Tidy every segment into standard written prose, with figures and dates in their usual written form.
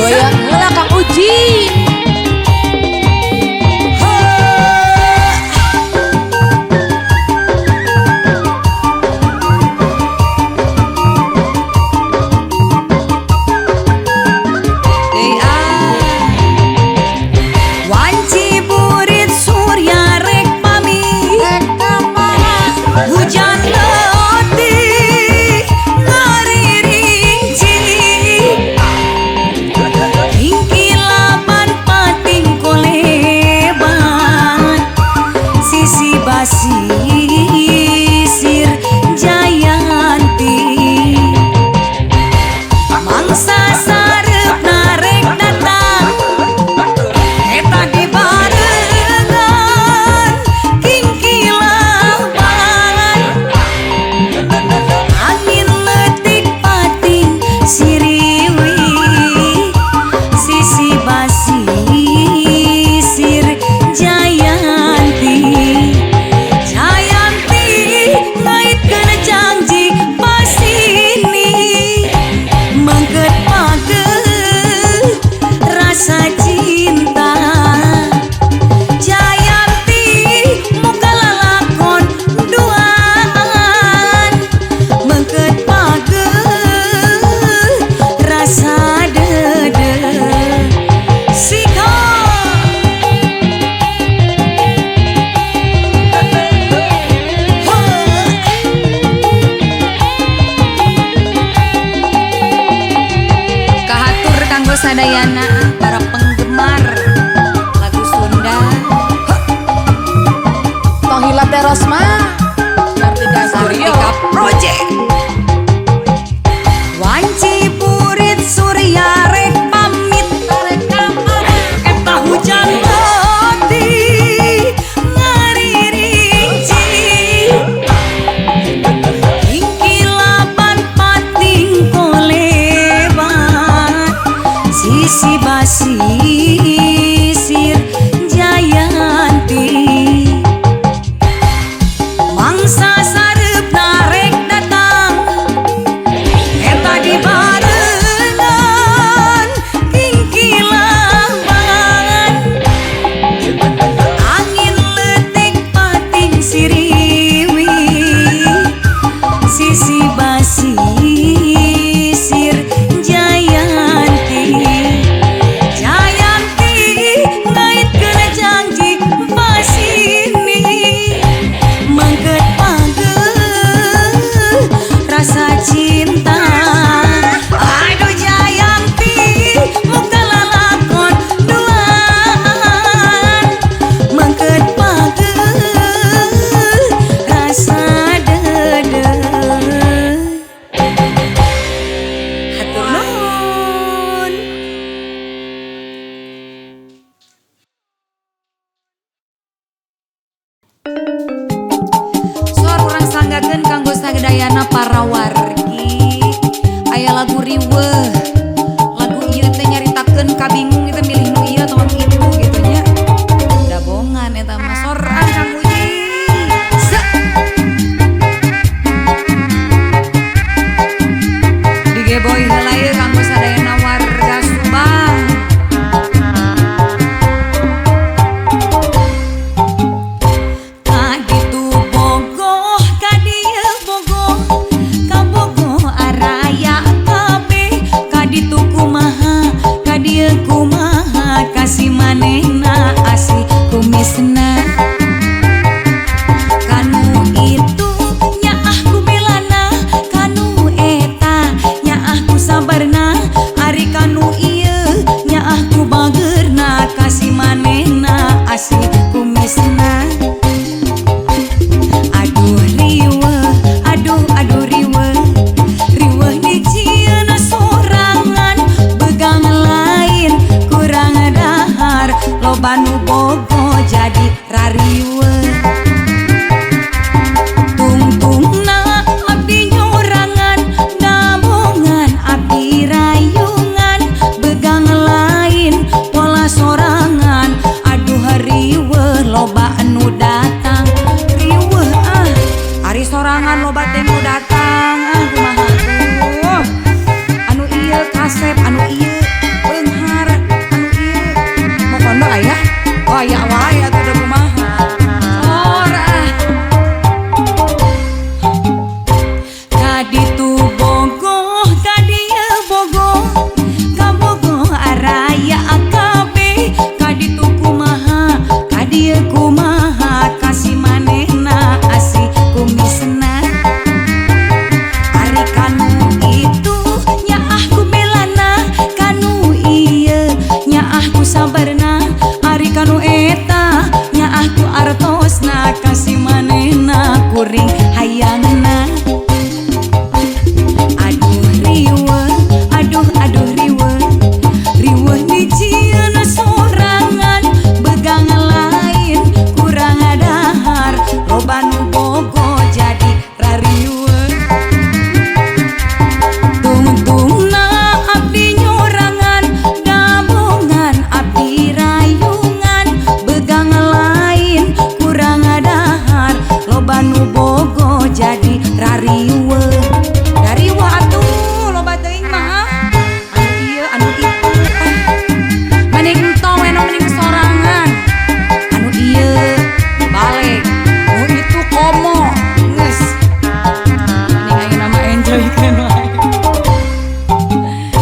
goyang heula Kang Uji. Sadayana para penggemar lagu Sunda. Tohila Terosma Kartika Project. Wanci purit surya rek pamit eta hujan hati ngaririnci ingkilaban pating koleban sisi basisir Jayanti mangsa sareupna rek datang eta dibarengan kingkilaban angin letik pating siriwi sisi basisir Jayanti ngait kena janji pasini mangket pageuh rasa cinta. Aduh Jayanti muka lalakon duaan mangket pageuh rasa dedeh. Hatur nuhun. Suar urang sanggakeun kanggo sadayana para wargi. Aya lagu riweuh. Lagu ieu teh nyaritakeun kabingung teh milih nu ieu atau nu itu gitu nya. Dabongan eta mah soran Kang Uji. Digeboy heula ieu kanggo sadayana warga Subang. Kaditu bogoh kadieu bogoh kabogoh araya kabeh kaditu kumaha kadieu kumaha kasiman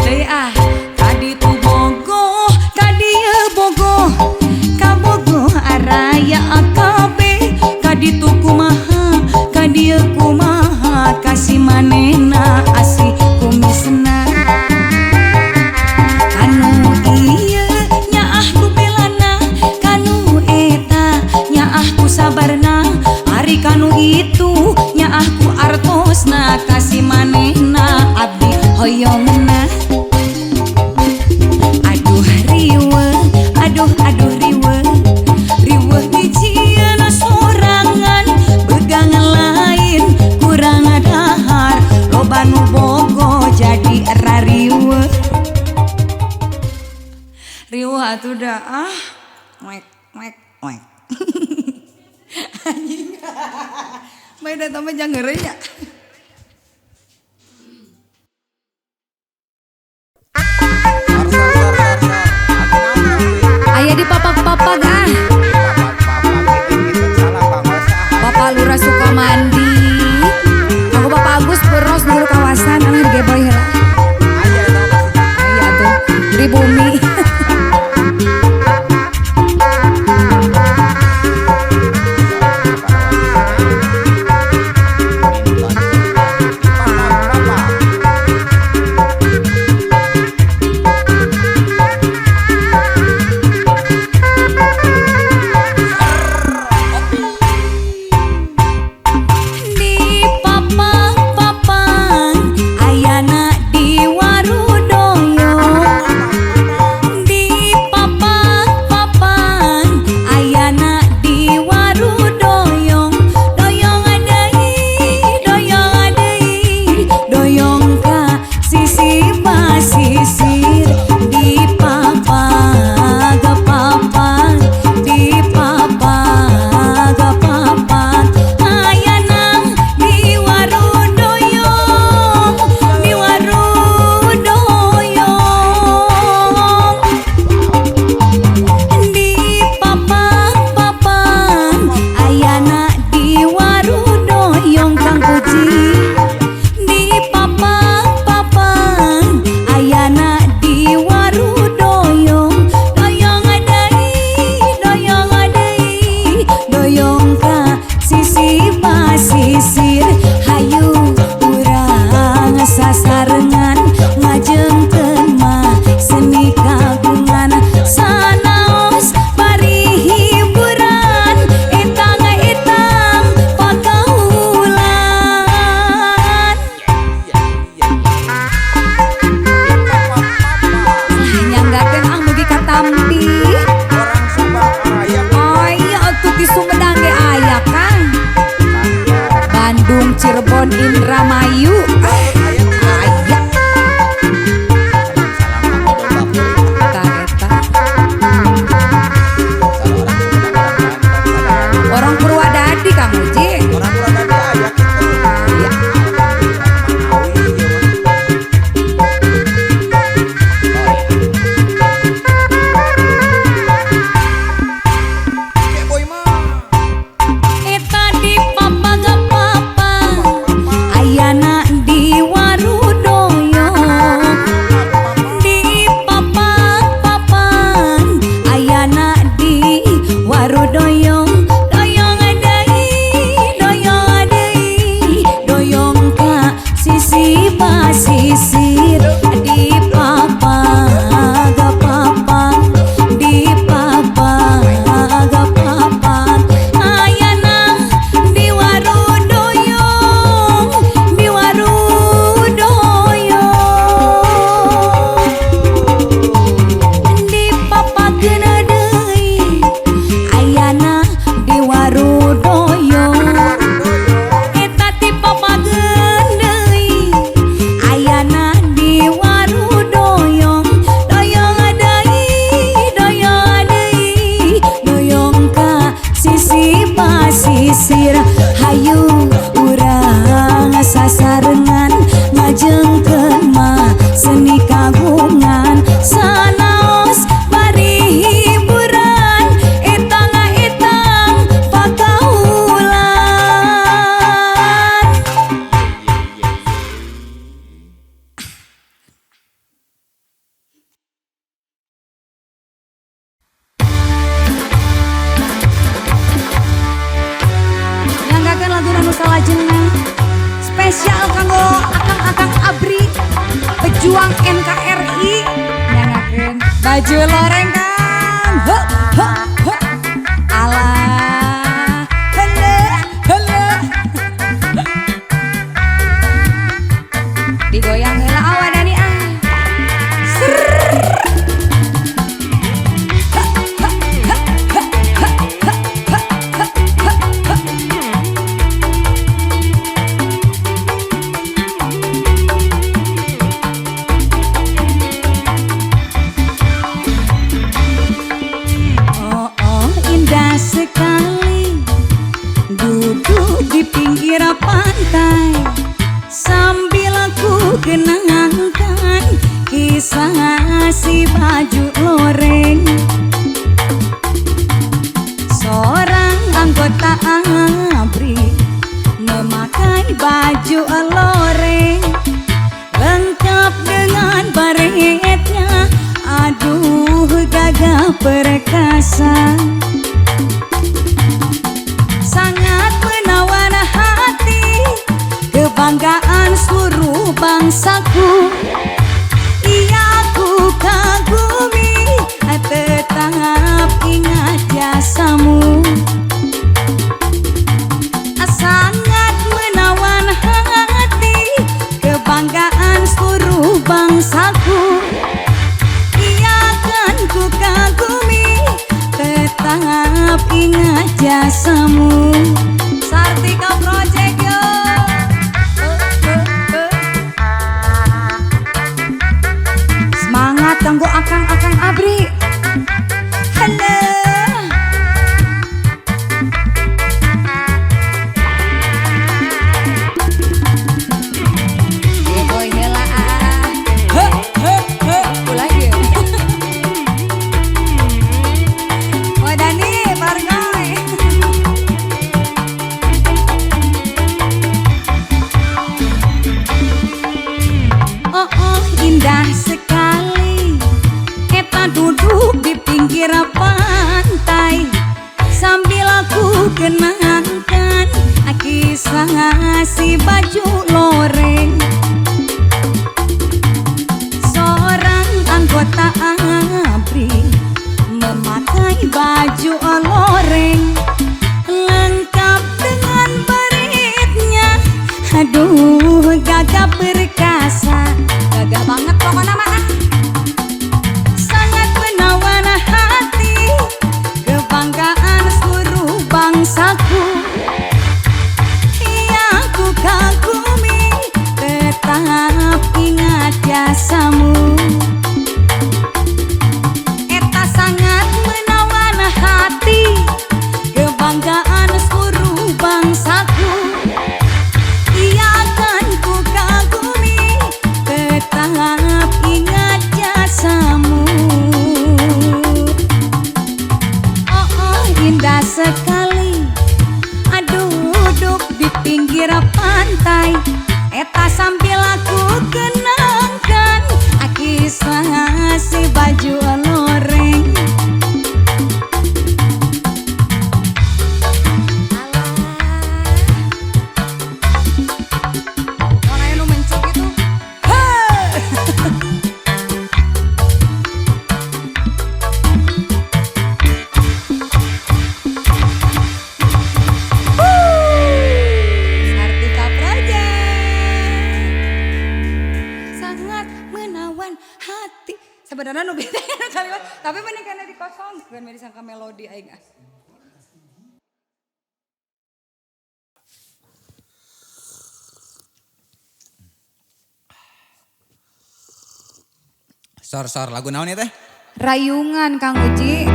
Deui ah, kadi tu bogoh, kadi bogoh, ka bogoh araya akabe, kadi tu kumaha, kadi kumaha, kasih manehna asih kumisna. Kanu ieu nyaah ku belana, kanu eta nyaah ku sabarna, ari kanu itu nyaah ku artosna, kasih manehna abdi hoyongna. Aduh riweuh, aduh riweuh, riweuh dijieuna sorangan, begangan lain kurang dahar, loba nu bogo jadi rariweuh. Riweuh atuh dah ah, wek anjing. Bae da tambah jangeureuy nya. Aya di papak-papak ah. Bapak Lurah Sukamandi. Aku Bapak Agus beros dulu kawasan anu di Geboy heula. Aya tuh di bumi. Cirebon Indramayu aya orang Purwadadi Kang Uji. Orang Purwadadi aya kitu. baju loreng Kang. Alah, hele, hele. Digoyang heula awan Dani ah. Sekali duduk di pinggir pantai sambil aku kenangkan kisah si baju loreng. Seorang anggota ABRI memakai baju loreng lengkap dengan baretnya, aduh gagah perkasa. Sangat menawan hati, kebanggaan seluruh bangsaku. Ia ku kagumi, tetap ingat jasamu. Sangat menawan hati, kebanggaan seluruh bangsaku. Ia kan ku kagumi, tetap ingat jasamu. Sartika Project yo. Semangat kanggo akang-akang ABRI. Halo. Boy heula. Ulah ge. Dani, Bargoy. Oh, indah sekali. Eta duduk di pinggir pantai sambil aku kenangkan kisah si baju loreng. Seorang anggota ABRI memakai baju loreng lengkap dengan baretnya, aduh gagah perkasa. Gagah banget pokoknya mah. Sangat menawan hati, kebanggaan seluruh bangsaku. Ia ku kagumi, tetap ingat jasamu. Sangat menawan hati, kebanggaan seluruh bangsaku. Ia kan ku kagumi, tetap ingat jasamu. Oh, indah sekali. Aduh, duduk di pinggir pantai, eta sambil aku kenangkan kisah si baju loreng. Sebenarnya nu beda kalimat, tapi menikahnya di kosong, bukan disangka melodi aing. Sor lagu naon ya teh? Rayungan Kang Uji.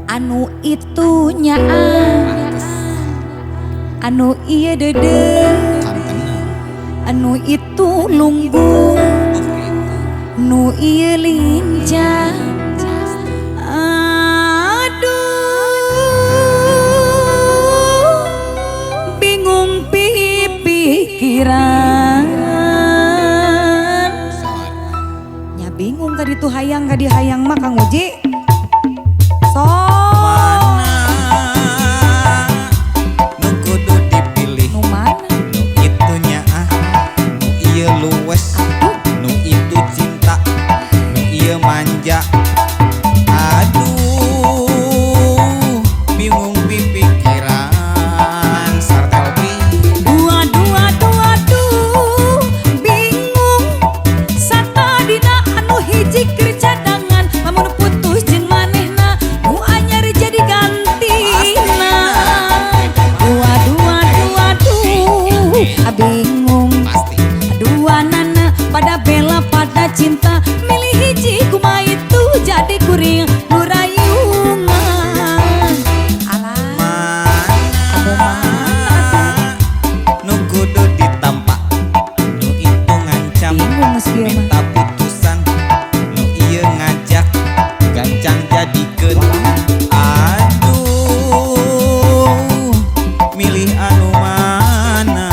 Anu itunya anu ieu deudeuh, anu itu lungguh, nu ieu lincah. Aduh, bingung pikiran. Kitu hayang gak dihayang mah Kang Uji. So Mana nu kudu dipilih, nu mana? nu itunya nu ieu luwes, nu itu cinta, nu ieu manja. Aduh bingung pipikiran sarta opi. Dua bingung sata dina anu hiji keur cadangan lamun putus jeung manehna nu anyar jadi gantina. Dua bingung Pasti dua nana pada bela pada cinta milih hiji kumaha itu jadi kuring nu rayungan. Alah nu kudu ditampa, nu itu ngancam bingung geus kieu mah. minta putusan, nu ieu ngajak gancang jadikeun. Aduh milih anu mana.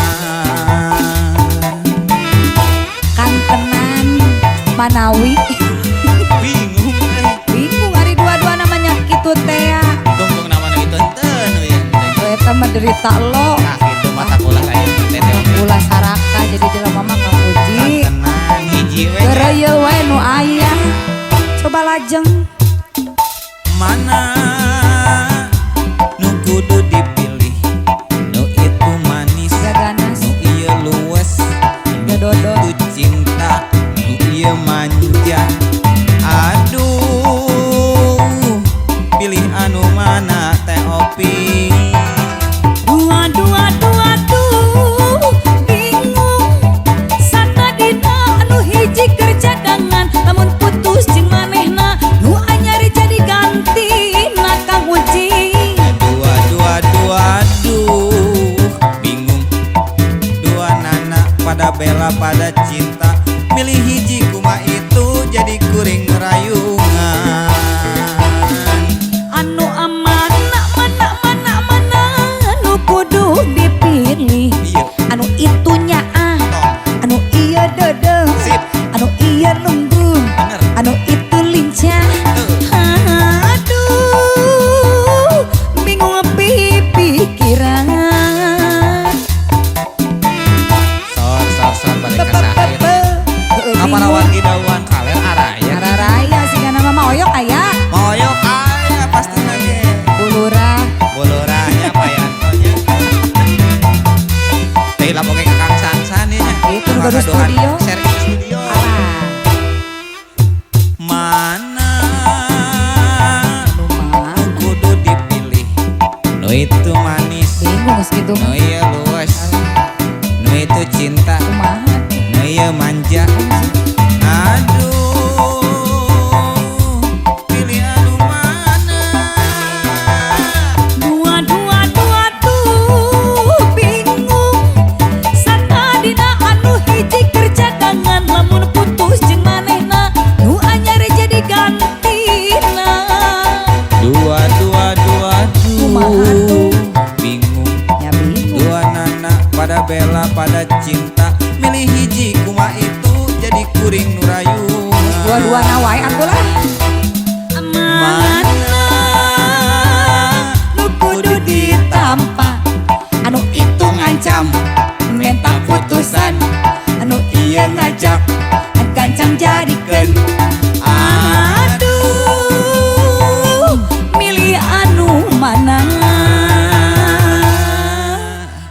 Kantenan Manawi Bingung bingung hari dua namanya kitu teh ya. tungtung namanya itu enten ya. Eta mah derita lo Nah itu mata bola lain teteh ulah saraka jadi jelema mah Kang Uji. tenang hiji we. Geureuyeul wae nu aya. Coba lajeng Mana nu kudu dipilih, nu itu manis, gaganas nu ieu luwes, nu Dodo. itu cinta, nu ieu manja. Aduh pilih anu mana teh opi. dua bingung sata dina anu hiji keur cadangan lamun putus jeung manehna nu anyar jadi gantina Kang Uji. Aduh bingung dua nana pada bela pada cinta milih hiji kuma itu jadi kuring rayungan. Anu amana mana nu kudu dipilih Iya anu itunya tong anu iya dedeng sip anu iya lungguh bener. anu itu lincah. Aduh bingung pikiran. Sor balik ka sahir. Kaparawan gidauan kaler araya. Raya sih kana mama oyok aya Moyok aya pasti lagi. ulurah. Boloranya payantonya. Teh lapoke ka Kang Sansan nya. Itu nu gaduh studio. Share ke studio. Alah Mana rumah kudu dipilih, nu itu manis, bingung geus kitu nu ieu luwes, nu itu cinta, kumaha. nu ieu manja. Aduh pilih anu mana. Dua bingung sata dina anu hiji keur cadangan lamun putus jeung manehna nu anyar jadi gantina. Dua Kumaha tuh? bingung Ya bingung dua nana pada bela pada cinta milih hiji kuma itu jadi kuring nu rayungan. dua wae atuh lah. Mana nu kudu ditampa anu itu ngancam minta putusan anu iya ngajak gancang jadikeun. Aduh milih anu mana.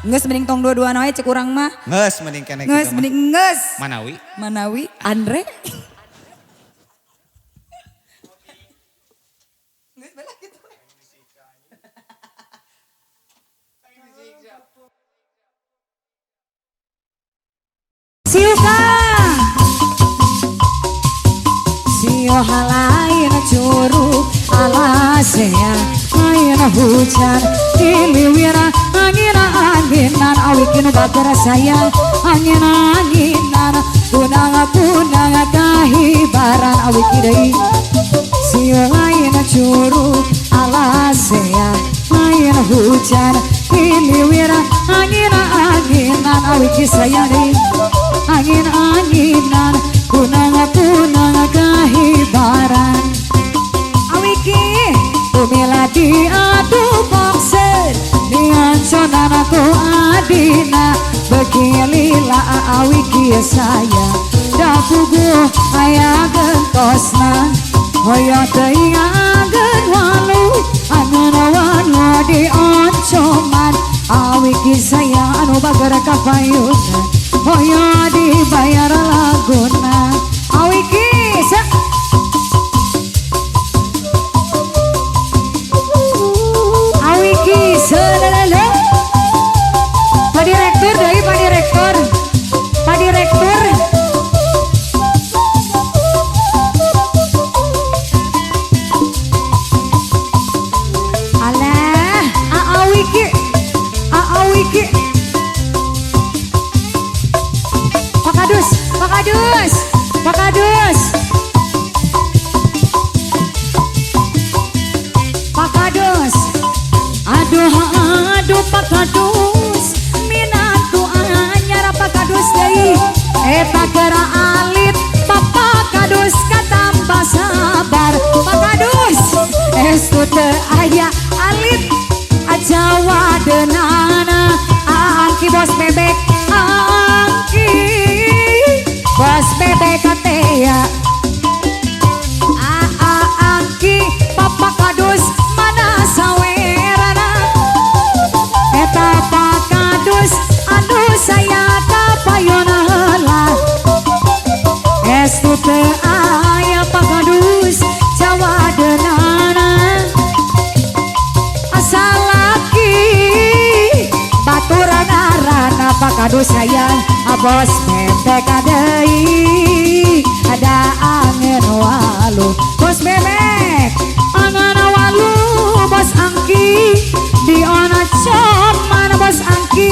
Geus mending tong dua-duaan wae cek urang mah. Nges mending kene Geus kitu mah. mending geus. Manawi. Andre. Siuka Sio halain curug alasea ayeuna hujan diliwira angin-anginan awikin bager sayang angin-anginan punang kahibaran awiki deui sio lain curug alasea ayeuna hujan diliwira angin-anginan awiki sayang deui angin-anginan punang kahibaran dina begilila awi kia saya dapugu aya gentosna hoyo teuing agen walu aneunawan di oncoman awi ki saya anu bager kapayunan hoyo dibayar laguna awi ki awi ki selele Pak Direktur deui Pak Direktur Pak Direktur alah awi ki Pak Kadus Pak Kadus Pak Kadus Pak Kadus aduh Pak Kadus minatu anyar Pak Kadus deui eta geura alit Bapak Kadus katambah sabar Pak Kadus estu teu aya alit Jawa denana angki bos bebek angki bos bebek katea angki Papa Kadus mana sawerana eta Pak Kadus anu saya kapayona heula estu teu aya Pak Kadus Jawa denana asalaki baturan arana Pak Kadus sayang bos bebek deui ada angin walu bos bebek angin walu bos angki di ona coman bos angki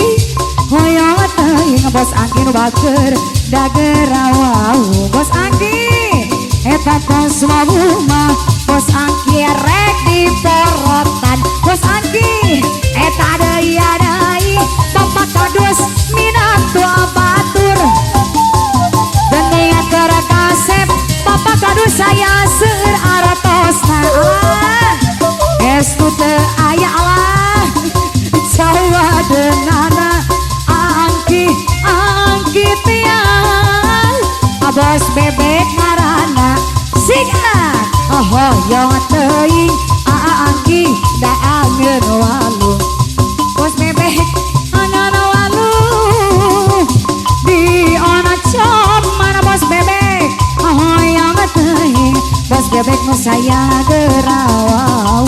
hoyo teuing bos angki nu bager dagera wau bos angki eta kos wau mah bos angki rek di porotan bos angki eta deui Bapak Kadus minatu abatur geuning keur kasep Bapak Kadus saya seueur artosna estu teu aya Allah Jawa denana angki tiang bos bebek ngaranna sigan hoyong teuing angki da angin walu bos bebek angin walu di ona coman bos bebek hoyong teuing bos bebek nu saya gerawau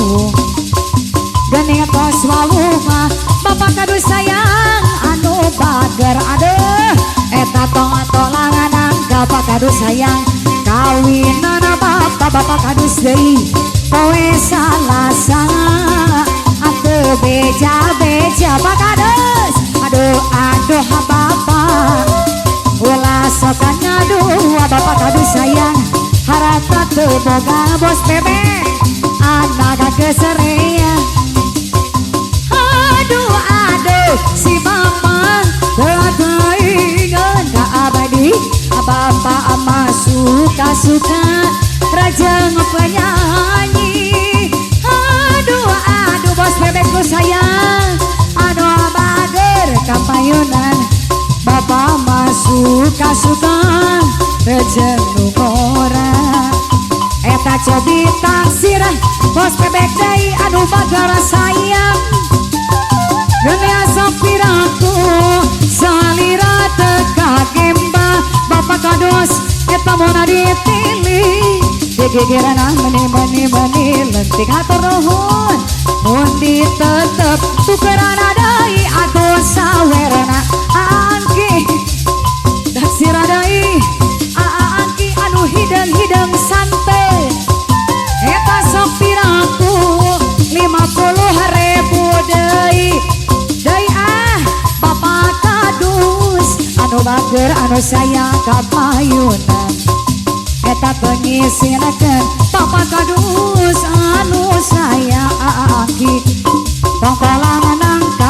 geuning tos walu mah Bapak Kadus sayang anu bager aduh eta tong tolangan angka Pak Kadus sayang kawinana Bapak Kadus deui poe Salasa atuh beja-beja Pak Kadus aduh Bapak ulah sok ngaduh Bapak Kadus sayang harata teu boga bos bebek anak keserean aduh si Bapak teuingeun ka abadi Bapak mah suka-suka rajang penyanyi aduh bos bebek ku sayang anu bager kapayunan Bapak mah suka-suka rajang nu ngora eta cobi taksir bos bebek deui anu bager sayang geuning sopiraku salira teu kagemba Bapak Kadus eta mona ditilih digegerana meni lentik hatur nuhun mun ditetep tukeurana deui atuh sawerna angki daksira deui angki anu hideung santai eta sok piraku 50.000 deui Bapak Kadus anu bager anu sayang kapayunan eta pengisinakeun Bapak Kadus anu sayang angki tongkolangan angka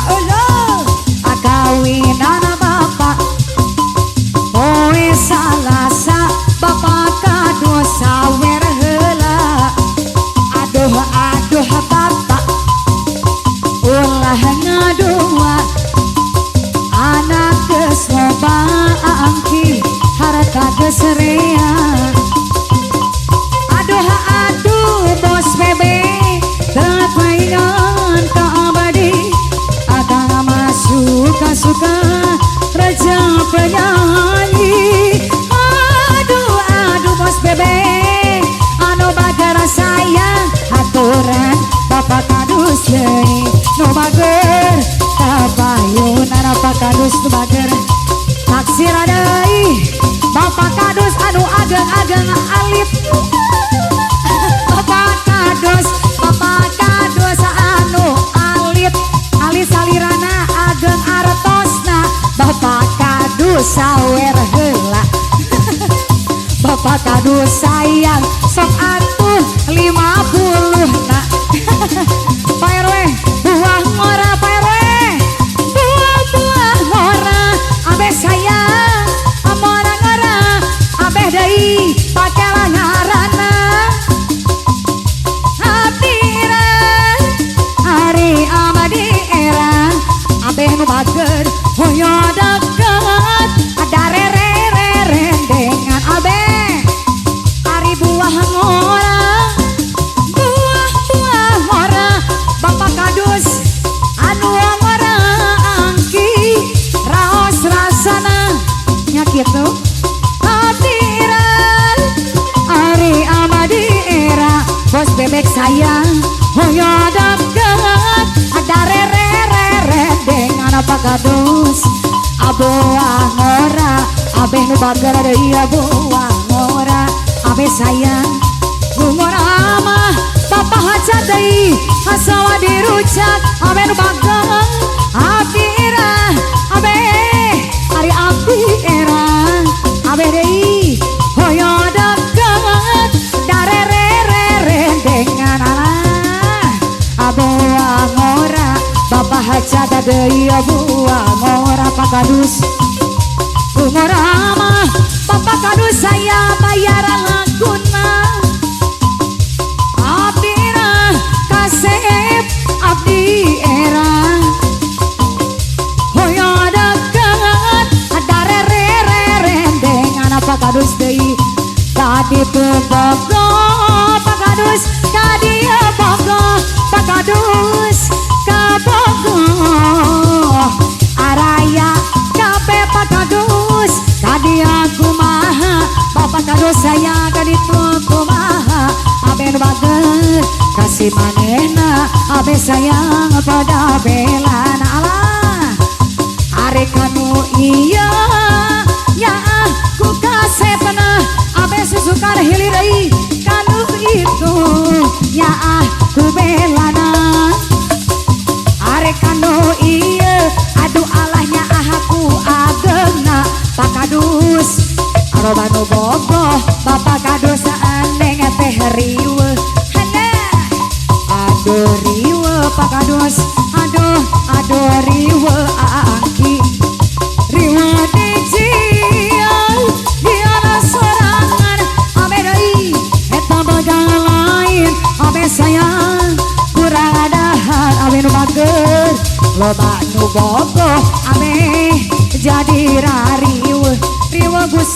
kawinan Bapak poe Salasa Bapak Kadus sawer heula aduh Bapak ulah ngadua serea. Aduh bos bebe terpaingan ka abadi. Akang mah suka raja penyanyi. Aduh bos bebe anu bager sayang aturan bapak kadus deui nu bager tabayun bapak kadus nu bager taksir deui bapak kadus anu ageng-ageng alit. Bapak kadus anu alit salirana ageng artosna bapak kadus sawer heula. Bapak kadus sayang sok atuh 50 na. Pak RW buah ngora Pak RW buah ngora abeh sayang amora ngora abeh deui pake langarana. Hatiran hari amadi era abeh nu bager hoyo deket ada rendengan abeh hari buah ngora bapak kadus anu ngora angki raos rasana nya kitu. Hadiran ari amadi era bos bebek sayang hoyo deket ada dengan apa kadus aboah ngora abeh nu bager deui aboah ngora abeh sayang nu ngora mah bapak haja deui asawa dirucak abeh nu bager abdi era abeh ari abdi era abeh deui hoyo deket dengan alah aboah ngora bapak haja deui aboah ngora pak kadus ngora mah bapak kadus saya bayaran laguna. Abdi era hoyo deket ada dengan apa kadus deui tadi bogo pak kadus tadi bogo pak kadus ka bogo araya kape pak kadus tadi aku maha bapak kadus saya kaditu kumaha abeh nu bager kasih manehna abeh sayang pada belana Allah are kanu iya ya ku kasepna abeh susukar hilir deui kanu itu ya ku belana are kanu iya aduh alahnya aku agengna pak kadus aroba nu bogoh bapak kadus andeng teh riweuh. Aduh riwe pak kadus aduh riwe angki riwe dijian diana sorangan abeh deui eta bagang lain abeh sayang kurang adahan abeh nu bager loba nu bogoh abeh jadi rariwe riwe gus